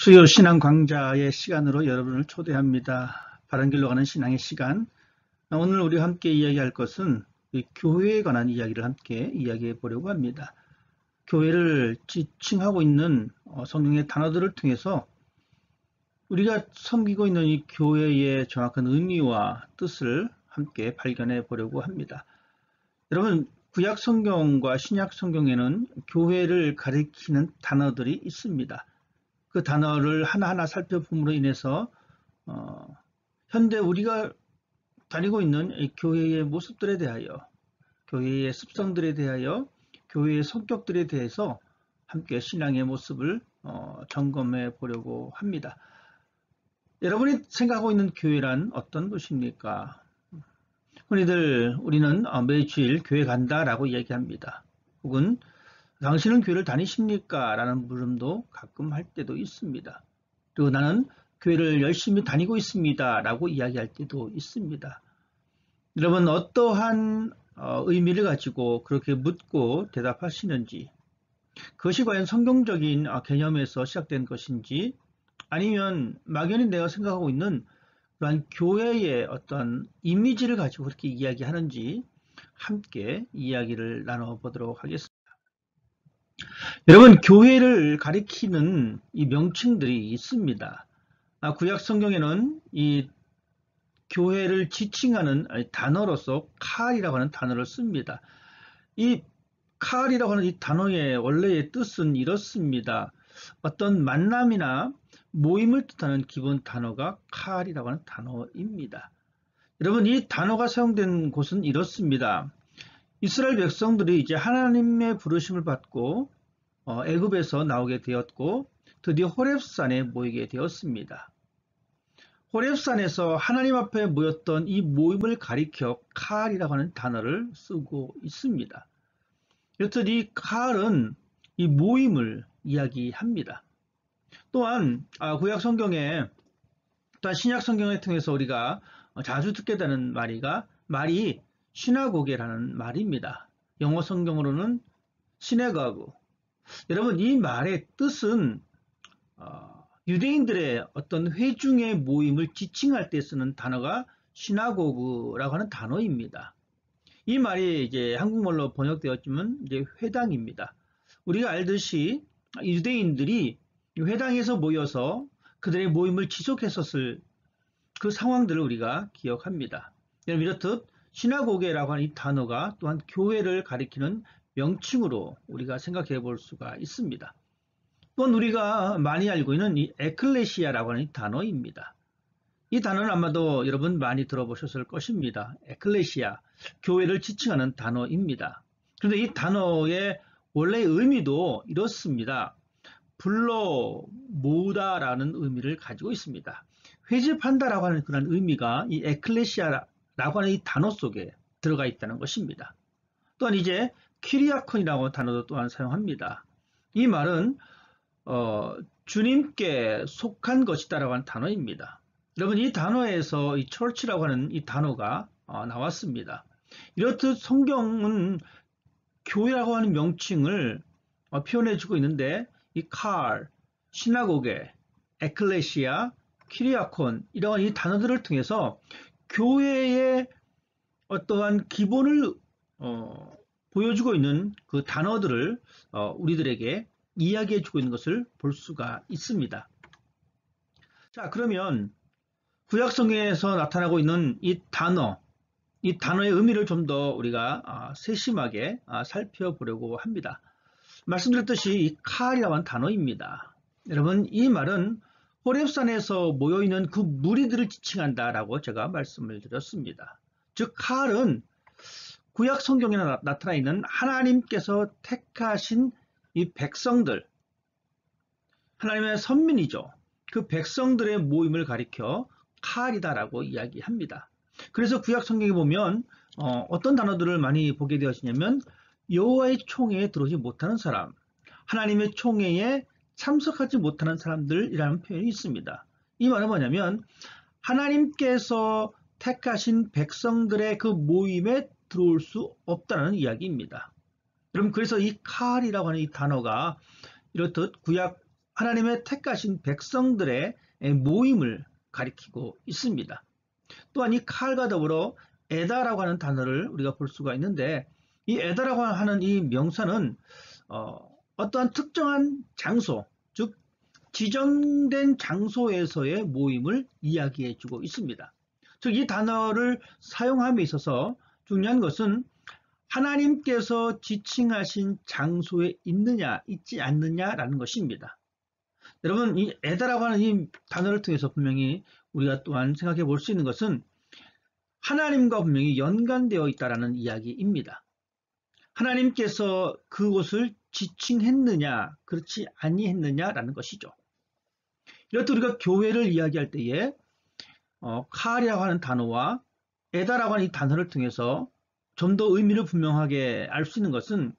수요 신앙 강좌의 시간으로 여러분을 초대합니다. 바른 길로 가는 신앙의 시간. 오늘 우리가 함께 이야기할 것은 교회에 관한 이야기를 함께 이야기해 보려고 합니다. 교회를 지칭하고 있는 성경의 단어들을 통해서 우리가 섬기고 있는 이 교회의 정확한 의미와 뜻을 함께 발견해 보려고 합니다. 여러분, 구약 성경과 신약 성경에는 교회를 가리키는 단어들이 있습니다. 그 단어를 하나하나 살펴봄으로 인해서 현대 우리가 다니고 있는 이 교회의 모습들에 대하여, 교회의 습성들에 대하여, 교회의 성격들에 대해서 함께 신앙의 모습을 점검해 보려고 합니다. 여러분이 생각하고 있는 교회란 어떤 곳입니까? 흔히들 우리는 매주일 교회 간다라고 이야기합니다. 혹은 당신은 교회를 다니십니까? 라는 물음도 가끔 할 때도 있습니다. 그리고 나는 교회를 열심히 다니고 있습니다. 라고 이야기할 때도 있습니다. 여러분, 어떠한 의미를 가지고 그렇게 묻고 대답하시는지, 그것이 과연 성경적인 개념에서 시작된 것인지, 아니면 막연히 내가 생각하고 있는 그러한 교회의 어떤 이미지를 가지고 그렇게 이야기하는지 함께 이야기를 나눠보도록 하겠습니다. 여러분, 교회를 가리키는 이 명칭들이 있습니다. 구약 성경에는 이 교회를 지칭하는 단어로서 칼이라고 하는 단어를 씁니다. 이 칼이라고 하는 이 단어의 원래의 뜻은 이렇습니다. 어떤 만남이나 모임을 뜻하는 기본 단어가 칼이라고 하는 단어입니다. 여러분, 이 단어가 사용된 곳은 이렇습니다. 이스라엘 백성들이 이제 하나님의 부르심을 받고 애굽에서 나오게 되었고 드디어 호렙산에 모이게 되었습니다. 호렙산에서 하나님 앞에 모였던 이 모임을 가리켜 칼이라고 하는 단어를 쓰고 있습니다. 이렇듯 이 칼은 이 모임을 이야기합니다. 또한 구약 성경에, 또한 신약 성경을 통해서 우리가 자주 듣게 되는 말이 시나고게라는 말입니다. 영어 성경으로는 시네거그. 여러분, 이 말의 뜻은 유대인들의 어떤 회중의 모임을 지칭할 때 쓰는 단어가 시나고그라고 하는 단어입니다. 이 말이 이제 한국말로 번역되었지만 이제 회당입니다. 우리가 알듯이 유대인들이 회당에서 모여서 그들의 모임을 지속했었을 그 상황들을 우리가 기억합니다. 여러분, 이렇듯 시나고게라고 하는 이 단어가 또한 교회를 가리키는 명칭으로 우리가 생각해 볼 수가 있습니다. 또한 우리가 많이 알고 있는 이 에클레시아라고 하는 이 단어입니다. 이 단어는 아마도 여러분 많이 들어보셨을 것입니다. 에클레시아, 교회를 지칭하는 단어입니다. 그런데 이 단어의 원래 의미도 이렇습니다. 불러 모으다라는 의미를 가지고 있습니다. 회집한다라고 하는 그런 의미가 이 에클레시아라고 하는 이 단어 속에 들어가 있다는 것입니다. 또한 이제 키리아콘이라고 하는 단어도 또한 사용합니다. 이 말은 주님께 속한 것이다라고 하는 단어입니다. 여러분, 이 단어에서 이 church라고 하는 이 단어가 나왔습니다. 이렇듯 성경은 교회라고 하는 명칭을 표현해주고 있는데 이 칼, 시나고게, 에클레시아, 키리아콘 이러한 이 단어들을 통해서 교회의 어떠한 기본을 보여주고 있는 그 단어들을 우리들에게 이야기해주고 있는 것을 볼 수가 있습니다. 자, 그러면 구약 성경에서 나타나고 있는 이 단어의 의미를 좀 더 우리가 세심하게 살펴보려고 합니다. 말씀드렸듯이 이 칼이라고 하는 단어입니다. 여러분, 이 말은 호렙산에서 모여있는 그 무리들을 지칭한다라고 제가 말씀을 드렸습니다. 즉, 칼은 구약 성경에 나타나 있는 하나님께서 택하신 이 백성들, 하나님의 선민이죠. 그 백성들의 모임을 가리켜 칼이다라고 이야기합니다. 그래서 구약 성경에 보면 어떤 단어들을 많이 보게 되었냐면 여호와의 총회에 들어오지 못하는 사람, 하나님의 총회에 참석하지 못하는 사람들이라는 표현이 있습니다. 이 말은 뭐냐면 하나님께서 택하신 백성들의 그 모임에 들어올 수 없다는 이야기입니다. 여러분, 그래서 이 칼이라고 하는 이 단어가 이렇듯 구약 하나님의 택하신 백성들의 모임을 가리키고 있습니다. 또한 이 칼과 더불어 에다라고 하는 단어를 우리가 볼 수가 있는데, 이 에다라고 하는 이 명사는 어떠한 특정한 장소, 즉 지정된 장소에서의 모임을 이야기해 주고 있습니다. 즉 이 단어를 사용함에 있어서 중요한 것은 하나님께서 지칭하신 장소에 있느냐 있지 않느냐라는 것입니다. 여러분, 이 에다라고 하는 이 단어를 통해서 분명히 우리가 또한 생각해 볼 수 있는 것은 하나님과 분명히 연관되어 있다는 이야기입니다. 하나님께서 그곳을 지칭했느냐 그렇지 아니했느냐라는 것이죠. 이렇듯 우리가 교회를 이야기할 때에 칼이라고 하는 단어와 에다라고 하는 이 단어를 통해서 좀 더 의미를 분명하게 알 수 있는 것은,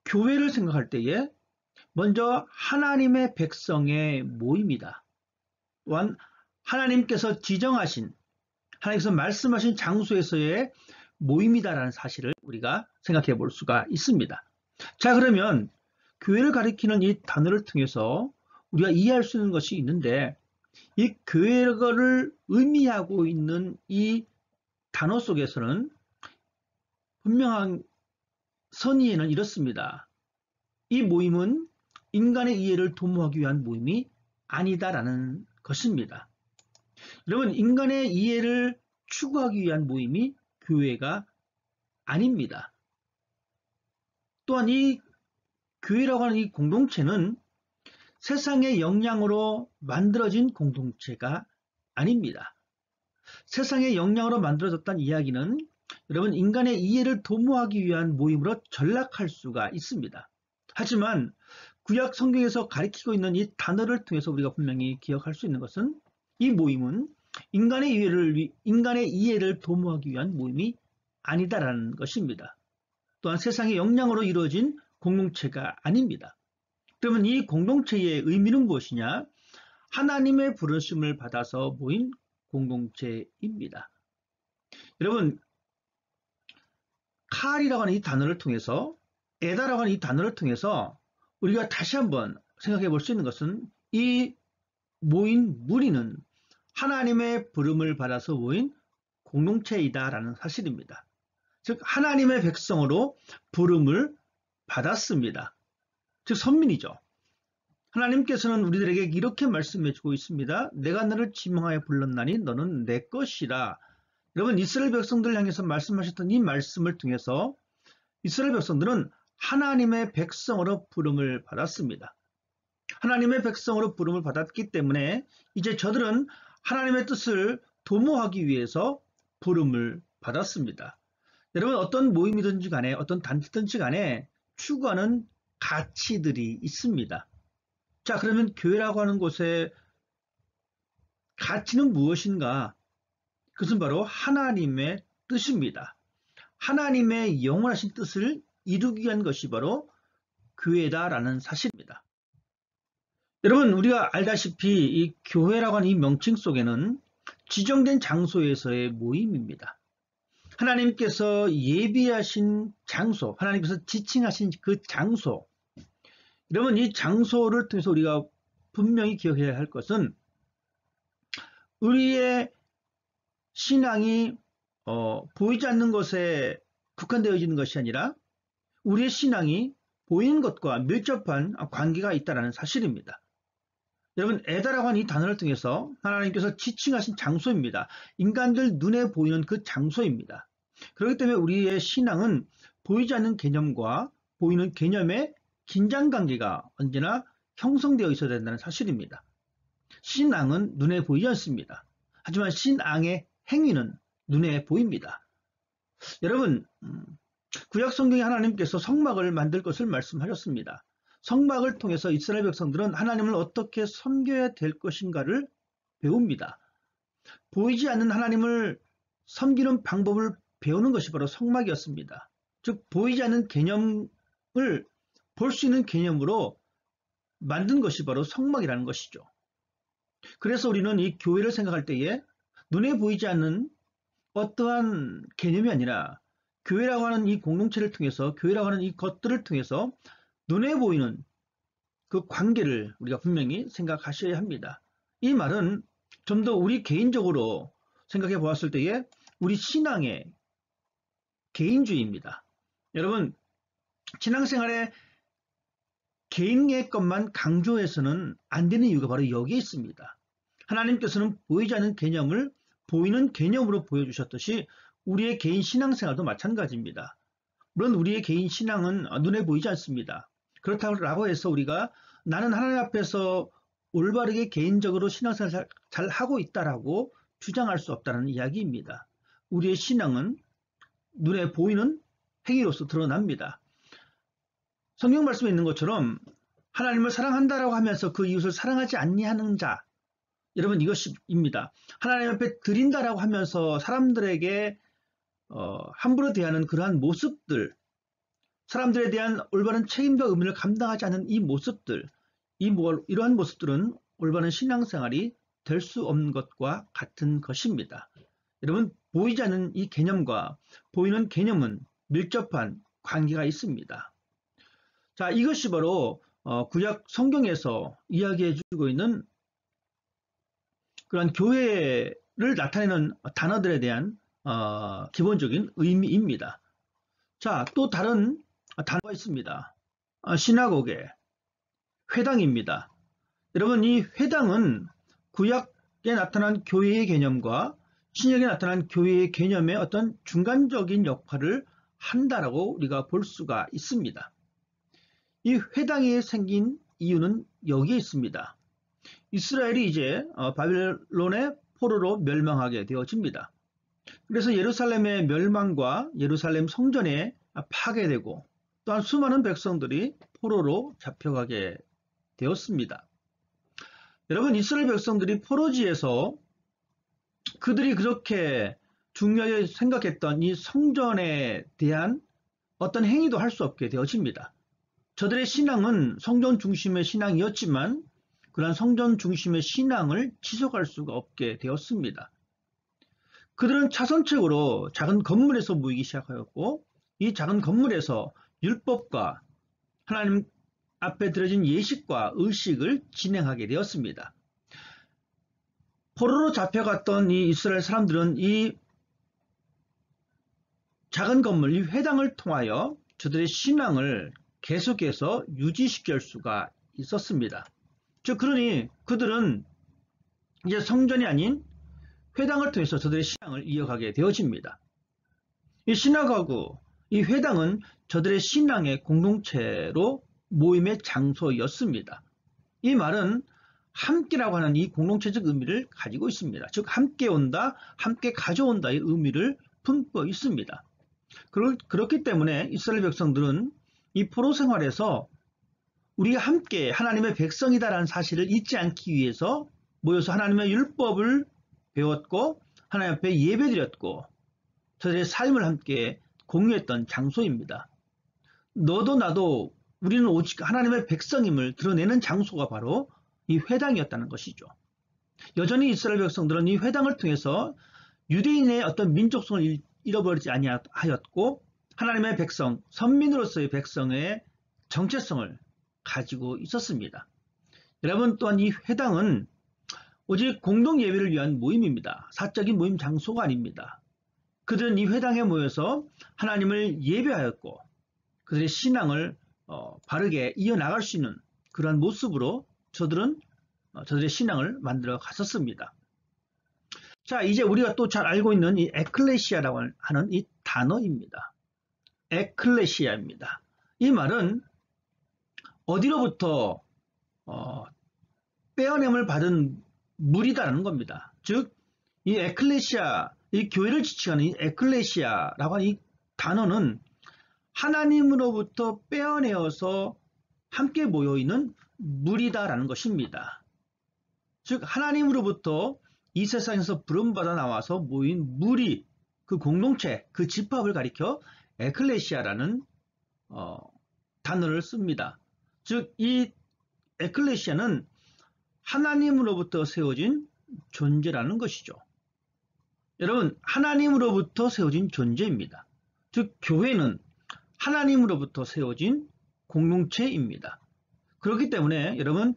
교회를 생각할 때에 먼저 하나님의 백성의 모임이다. 또한 하나님께서 지정하신, 하나님께서 말씀하신 장소에서의 모임이다라는 사실을 우리가 생각해 볼 수가 있습니다. 자, 그러면 교회를 가리키는 이 단어를 통해서 우리가 이해할 수 있는 것이 있는데, 이 교회를 의미하고 있는 이 단어 속에서는 분명한 선의에는 이렇습니다. 이 모임은 인간의 이해를 도모하기 위한 모임이 아니다라는 것입니다. 여러분, 인간의 이해를 추구하기 위한 모임이 교회가 아닙니다. 또한 이 교회라고 하는 이 공동체는 세상의 영향으로 만들어진 공동체가 아닙니다. 세상의 영향으로 만들어졌다는 이야기는 여러분, 인간의 이해를 도모하기 위한 모임으로 전락할 수가 있습니다. 하지만 구약 성경에서 가리키고 있는 이 단어를 통해서 우리가 분명히 기억할 수 있는 것은, 이 모임은 인간의 이해를 도모하기 위한 모임이 아니다라는 것입니다. 또한 세상의 영향으로 이루어진 공동체가 아닙니다. 그러면 이 공동체의 의미는 무엇이냐? 하나님의 부르심을 받아서 모인 공동체입니다. 여러분, 칼이라고 하는 이 단어를 통해서, 에다라고 하는 이 단어를 통해서 우리가 다시 한번 생각해 볼 수 있는 것은, 이 모인 무리는 하나님의 부름을 받아서 모인 공동체이다라는 사실입니다. 즉 하나님의 백성으로 부름을 받았습니다. 즉 선민이죠. 하나님께서는 우리들에게 이렇게 말씀해 주고 있습니다. 내가 너를 지명하여 불렀나니 너는 내 것이라. 여러분, 이스라엘 백성들을 향해서 말씀하셨던 이 말씀을 통해서 이스라엘 백성들은 하나님의 백성으로 부름을 받았습니다. 하나님의 백성으로 부름을 받았기 때문에 이제 저들은 하나님의 뜻을 도모하기 위해서 부름을 받았습니다. 여러분, 어떤 모임이든지 간에 어떤 단체든지 간에 추구하는 가치들이 있습니다. 자, 그러면 교회라고 하는 곳의 가치는 무엇인가? 그것은 바로 하나님의 뜻입니다. 하나님의 영원하신 뜻을 이루기 위한 것이 바로 교회다라는 사실입니다. 여러분, 우리가 알다시피 이 교회라고 하는 이 명칭 속에는 지정된 장소에서의 모임입니다. 하나님께서 예비하신 장소, 하나님께서 지칭하신 그 장소. 여러분, 이 장소를 통해서 우리가 분명히 기억해야 할 것은, 우리의 신앙이 보이지 않는 것에 국한되어 있는 것이 아니라 우리의 신앙이 보이는 것과 밀접한 관계가 있다는 사실입니다. 여러분, 에다라고 하는 이 단어를 통해서 하나님께서 지칭하신 장소입니다. 인간들 눈에 보이는 그 장소입니다. 그렇기 때문에 우리의 신앙은 보이지 않는 개념과 보이는 개념의 긴장관계가 언제나 형성되어 있어야 된다는 사실입니다. 신앙은 눈에 보이지 않습니다. 하지만 신앙의 행위는 눈에 보입니다. 여러분, 구약 성경에 하나님께서 성막을 만들 것을 말씀하셨습니다. 성막을 통해서 이스라엘 백성들은 하나님을 어떻게 섬겨야 될 것인가를 배웁니다. 보이지 않는 하나님을 섬기는 방법을 배우는 것이 바로 성막이었습니다. 즉 보이지 않는 개념을 볼 수 있는 개념으로 만든 것이 바로 성막이라는 것이죠. 그래서 우리는 이 교회를 생각할 때에 눈에 보이지 않는 어떠한 개념이 아니라 교회라고 하는 이 공동체를 통해서, 교회라고 하는 이 것들을 통해서 눈에 보이는 그 관계를 우리가 분명히 생각하셔야 합니다. 이 말은 좀 더 우리 개인적으로 생각해 보았을 때에 우리 신앙의 개인주의입니다. 여러분, 신앙생활에 개인의 것만 강조해서는 안 되는 이유가 바로 여기에 있습니다. 하나님께서는 보이지 않는 개념을 보이는 개념으로 보여주셨듯이 우리의 개인 신앙생활도 마찬가지입니다. 물론 우리의 개인 신앙은 눈에 보이지 않습니다. 그렇다고 해서 우리가 나는 하나님 앞에서 올바르게 개인적으로 신앙생활 잘 하고 있다라고 주장할 수 없다는 이야기입니다. 우리의 신앙은 눈에 보이는 행위로서 드러납니다. 성경 말씀에 있는 것처럼 하나님을 사랑한다라고 하면서 그 이웃을 사랑하지 아니하는 자, 여러분 이것입니다. 하나님 앞에 드린다라고 하면서 사람들에게 함부로 대하는 그러한 모습들, 사람들에 대한 올바른 책임과 의무를 감당하지 않는 이 모습들, 이러한 모습들은 올바른 신앙생활이 될 수 없는 것과 같은 것입니다. 여러분, 보이지 않는 이 개념과 보이는 개념은 밀접한 관계가 있습니다. 자, 이것이 바로 구약 성경에서 이야기해주고 있는 그런 교회를 나타내는 단어들에 대한 기본적인 의미입니다. 자, 또 다른 단어가 있습니다. 시나고게, 회당입니다. 여러분, 이 회당은 구약에 나타난 교회의 개념과 신약에 나타난 교회의 개념의 어떤 중간적인 역할을 한다라고 우리가 볼 수가 있습니다. 이 회당이 생긴 이유는 여기에 있습니다. 이스라엘이 이제 바벨론의 포로로 멸망하게 되어집니다. 그래서 예루살렘의 멸망과 예루살렘 성전에 파괴되고 또한 수많은 백성들이 포로로 잡혀가게 되었습니다. 여러분, 이스라엘 백성들이 포로지에서 그들이 그렇게 중요하게 생각했던 이 성전에 대한 어떤 행위도 할 수 없게 되어집니다. 저들의 신앙은 성전 중심의 신앙이었지만 그러한 성전 중심의 신앙을 지속할 수가 없게 되었습니다. 그들은 차선책으로 작은 건물에서 모이기 시작하였고 이 작은 건물에서 율법과 하나님 앞에 드려진 예식과 의식을 진행하게 되었습니다. 포로로 잡혀갔던 이 이스라엘 사람들은 이 작은 건물, 이 회당을 통하여 저들의 신앙을 계속해서 유지시킬 수가 있었습니다. 즉, 그러니 그들은 이제 성전이 아닌 회당을 통해서 저들의 신앙을 이어가게 되어집니다. 이 시나고그, 이 회당은 저들의 신앙의 공동체로 모임의 장소였습니다. 이 말은 함께라고 하는 이 공동체적 의미를 가지고 있습니다. 즉, 함께 온다, 함께 가져온다의 의미를 품고 있습니다. 그렇기 때문에 이스라엘 백성들은 이 포로 생활에서 우리가 함께 하나님의 백성이다라는 사실을 잊지 않기 위해서 모여서 하나님의 율법을 배웠고 하나님 앞에 예배드렸고 저들의 삶을 함께 공유했던 장소입니다. 너도 나도 우리는 오직 하나님의 백성임을 드러내는 장소가 바로 이 회당이었다는 것이죠. 여전히 이스라엘 백성들은 이 회당을 통해서 유대인의 어떤 민족성을 잃어버리지 아니하였고 하나님의 백성, 선민으로서의 백성의 정체성을 가지고 있었습니다. 여러분, 또한 이 회당은 오직 공동 예배를 위한 모임입니다. 사적인 모임 장소가 아닙니다. 그들은 이 회당에 모여서 하나님을 예배하였고 그들의 신앙을 바르게 이어나갈 수 있는 그러한 모습으로 저들의 신앙을 만들어 갔었습니다. 자, 이제 우리가 또 잘 알고 있는 이 에클레시아라고 하는 이 단어입니다. 에클레시아입니다. 이 말은 어디로부터 빼어냄을 받은 물이다라는 겁니다. 즉, 이 에클레시아, 이 교회를 지칭하는 이 에클레시아라고 하는 이 단어는 하나님으로부터 빼어내어서 함께 모여있는 물이다라는 것입니다. 즉, 하나님으로부터 이 세상에서 부름받아 나와서 모인 무리, 그 공동체, 그 집합을 가리켜 에클레시아라는 단어를 씁니다. 즉, 이 에클레시아는 하나님으로부터 세워진 존재라는 것이죠. 여러분, 하나님으로부터 세워진 존재입니다. 즉, 교회는 하나님으로부터 세워진 공동체입니다. 그렇기 때문에 여러분,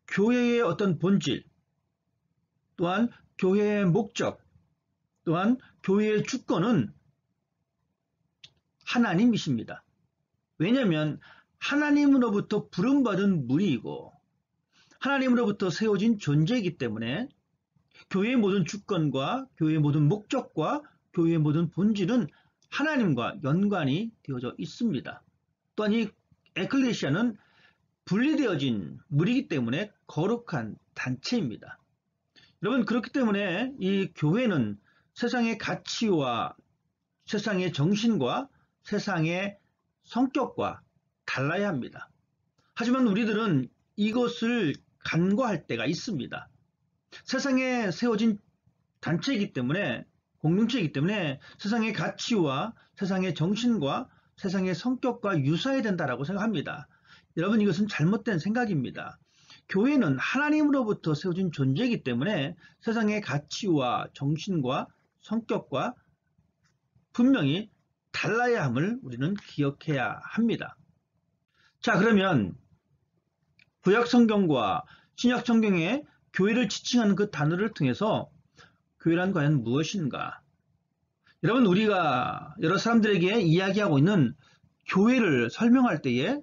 교회의 어떤 본질, 또한 교회의 목적, 또한 교회의 주권은 하나님이십니다. 왜냐하면 하나님으로부터 부름받은 무리이고 하나님으로부터 세워진 존재이기 때문에 교회의 모든 주권과 교회의 모든 목적과 교회의 모든 본질은 하나님과 연관이 되어져 있습니다. 또한 이 에클레시아는 분리되어진 무리이기 때문에 거룩한 단체입니다. 여러분, 그렇기 때문에 이 교회는 세상의 가치와 세상의 정신과 세상의 성격과 달라야 합니다. 하지만 우리들은 이것을 간과할 때가 있습니다. 세상에 세워진 단체이기 때문에, 공동체이기 때문에 세상의 가치와 세상의 정신과 세상의 성격과 유사해야 된다고 생각합니다. 여러분, 이것은 잘못된 생각입니다. 교회는 하나님으로부터 세워진 존재이기 때문에 세상의 가치와 정신과 성격과 분명히 달라야 함을 우리는 기억해야 합니다. 자, 그러면 구약 성경과 신약 성경에 교회를 지칭하는 그 단어를 통해서 교회란 과연 무엇인가? 여러분, 우리가 여러 사람들에게 이야기하고 있는 교회를 설명할 때에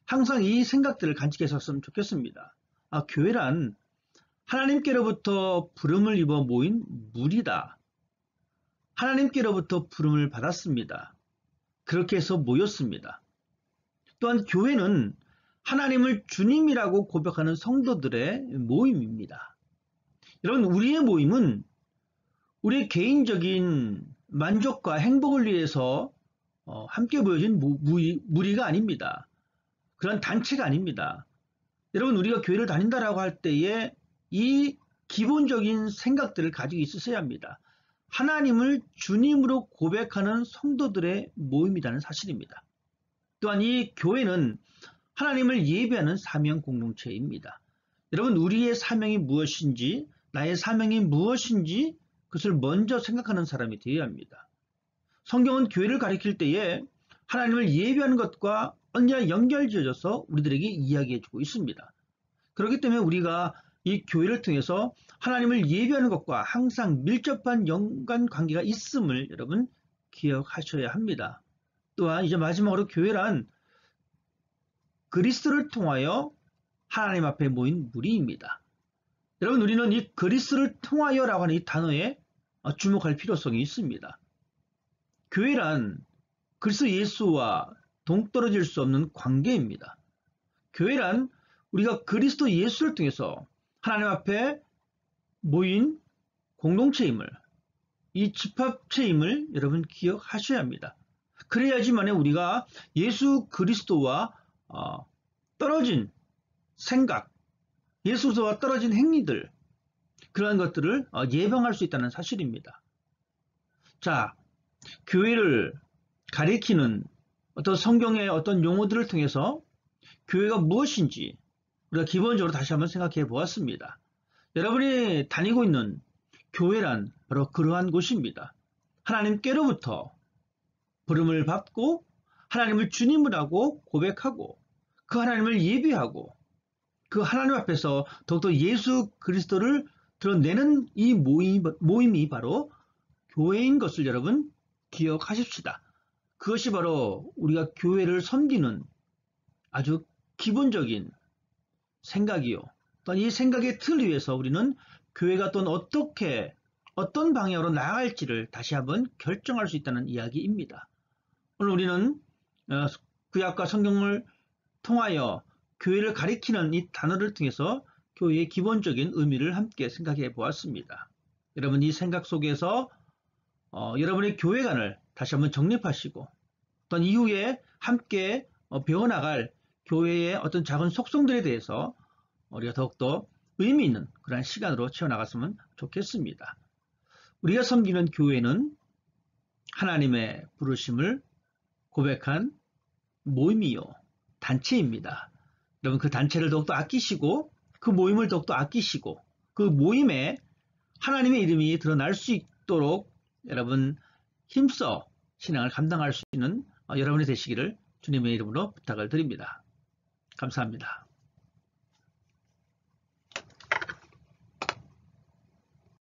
항상 이 생각들을 간직했었으면 좋겠습니다. 교회란 하나님께로부터 부름을 입어 모인 무리다. 하나님께로부터 부름을 받았습니다. 그렇게 해서 모였습니다. 또한 교회는 하나님을 주님이라고 고백하는 성도들의 모임입니다. 여러분, 우리의 모임은 우리의 개인적인 만족과 행복을 위해서 함께 모여진 무리가 아닙니다. 그런 단체가 아닙니다. 여러분, 우리가 교회를 다닌다라고 할 때에 이 기본적인 생각들을 가지고 있으셔야 합니다. 하나님을 주님으로 고백하는 성도들의 모임이라는 사실입니다. 또한 이 교회는 하나님을 예배하는 사명 공동체입니다. 여러분, 우리의 사명이 무엇인지, 나의 사명이 무엇인지 그것을 먼저 생각하는 사람이 되어야 합니다. 성경은 교회를 가리킬 때에 하나님을 예배하는 것과 언제나 연결지어져서 우리들에게 이야기해주고 있습니다. 그렇기 때문에 우리가 이 교회를 통해서 하나님을 예배하는 것과 항상 밀접한 연관 관계가 있음을 여러분 기억하셔야 합니다. 또한 이제 마지막으로 교회란 그리스도를 통하여 하나님 앞에 모인 무리입니다. 여러분, 우리는 이 그리스도를 통하여라고 하는 이 단어에 주목할 필요성이 있습니다. 교회란 그리스도 예수와 동떨어질 수 없는 관계입니다. 교회란 우리가 그리스도 예수를 통해서 하나님 앞에 모인 공동체임을, 이 집합체임을 여러분 기억하셔야 합니다. 그래야지만 우리가 예수 그리스도와 떨어진 생각, 예수와 떨어진 행위들, 그러한 것들을 예방할 수 있다는 사실입니다. 자, 교회를 가리키는 어떤 성경의 어떤 용어들을 통해서 교회가 무엇인지 우리가 기본적으로 다시 한번 생각해 보았습니다. 여러분이 다니고 있는 교회란 바로 그러한 곳입니다. 하나님께로부터 부름을 받고 하나님을 주님을 하고 고백하고 그 하나님을 예배하고 그 하나님 앞에서 더욱더 예수 그리스도를 드러내는 이 모임이 바로 교회인 것을 여러분 기억하십시다. 그것이 바로 우리가 교회를 섬기는 아주 기본적인 생각이요. 또한 이 생각의 틀 위에서 우리는 교회가 또 어떤 방향으로 나아갈지를 다시 한번 결정할 수 있다는 이야기입니다. 오늘 우리는 구약과 성경을 통하여 교회를 가리키는 이 단어를 통해서 교회의 기본적인 의미를 함께 생각해 보았습니다. 여러분, 이 생각 속에서 여러분의 교회관을 다시 한번 정립하시고 또한 이후에 함께 배워나갈 교회의 어떤 작은 속성들에 대해서 우리가 더욱더 의미 있는 그런 시간으로 채워나갔으면 좋겠습니다. 우리가 섬기는 교회는 하나님의 부르심을 고백한 모임이요, 단체입니다. 여러분, 그 단체를 더욱더 아끼시고 그 모임을 더욱더 아끼시고 그 모임에 하나님의 이름이 드러날 수 있도록 여러분 힘써 신앙을 감당할 수 있는 여러분이 되시기를 주님의 이름으로 부탁을 드립니다. 감사합니다.